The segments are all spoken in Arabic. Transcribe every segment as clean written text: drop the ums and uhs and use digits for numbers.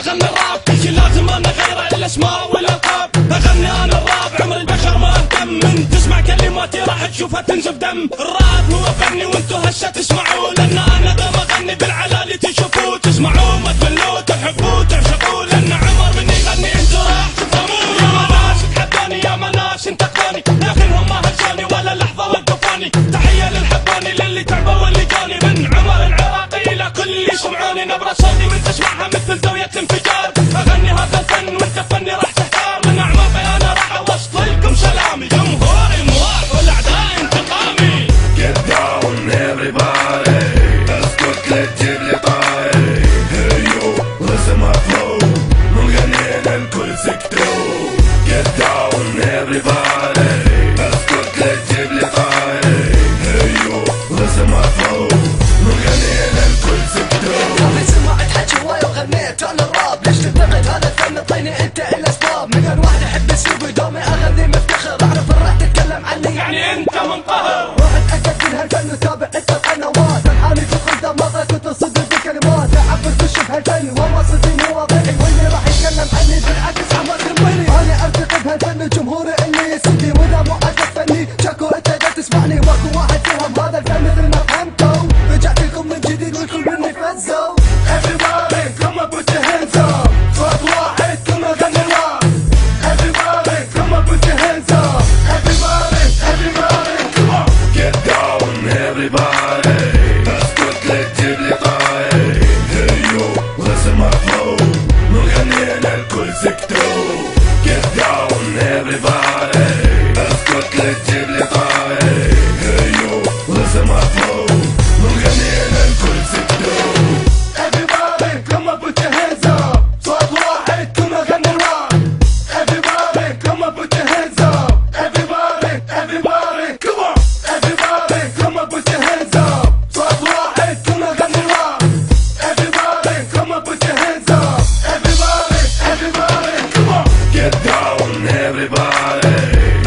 اغني الراب كل شي لازم انا غيره الاسماء والالقاب. اغني انا الراب عمر البشر ما اهتم، من تسمع كلماتي راح تشوفها تنزف دم. الراب هو فني وانتو هسه تسمعوا، لان انا دوم اغني بالعلالي تشوفوا تسمعوا ما تملوا تحبوا تعشقوا، لان عمر مني يغني انتو راح تفهموا. يا ما ناس تحبوني يا ما ناس انتقدوني، لكنهم ما هزوني ولا لحظه وقفوني. تحيه للحبوني للي تعبوا واللي جوني، من عمر العراقي الى كل اللي يسمعوني. نبره صوتي من تسمعها مثل زاويه انفجار، اغني هذا الفن وانت فني راح تحتار. من اعماقي انا راح اوصل لكم سلامي، جمهوري موافق والاعداء انتقامي. Get down everybody, اسكت لا تجيب لي طاري. Hey yo, listen my flow, مغنيين الكل سكتوا. Get down everybody, اسكت لا تجيب لي طاري. Hey yo, listen my flow, مغنيين الكل سكتوا. رابي سمعت حكي هواي وغنيت انا الراب، ليش تنتقد هذا الفن؟ اعطيني انت الاسباب. مليون واحد يحب اسلوبي دومي اغني مفتخر، اعرف الراح تتكلم عني يعني انت منقهر. روح اتاكد من هالفن وتابع انت القنوات. الحاني تدخل دماغك وتصدق بكلمات، اعبر تشوف هالفن وهو صدقني واضحي، واللي راح يتكلم عني بالعكس عم تنبني. انا ارتقي بهالفن الجمهور اللي يسدني، واذا مو عاجبك فني شاكو انت دا تسمعني. واكو واحد فهم هذا الفن مثل ما فهمتوا، رجعت لكم من جديد والكل مني فزوا. Everybody come up put your hands up، صوت واحد كلنا غني الراب. Everybody come up put your hands up، everybody come on. Get down everybody, اسكت لا تجيب لي طاري. Hey yo, listen my flow, مغنيين الكل سكتوا. Get down everybody, اسكت لا تجيب لي طاري. Hey yo, listen my flow, مغنيين الكل سكتوا. Everybody come up put your hands up، صوت واحد كلنا غني الراب. Everybody come up put your hands up، everybody come on. Everybody come up put your hands up، صوت واحد كلنا غني الراب. Everybody come up put your hands up، everybody come on. Get down everybody,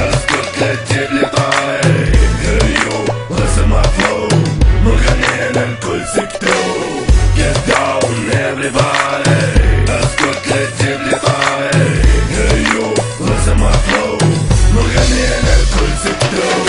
اسكت لا تجيب لي طاري. Hey yo, listen my flow, مغنيين الكل سكتوا. Get down everybody, اسكت لا تجيب لي طاري. Hey yo, listen my flow, مغنيين الكل سكتوا.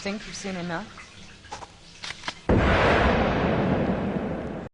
Think you've seen enough?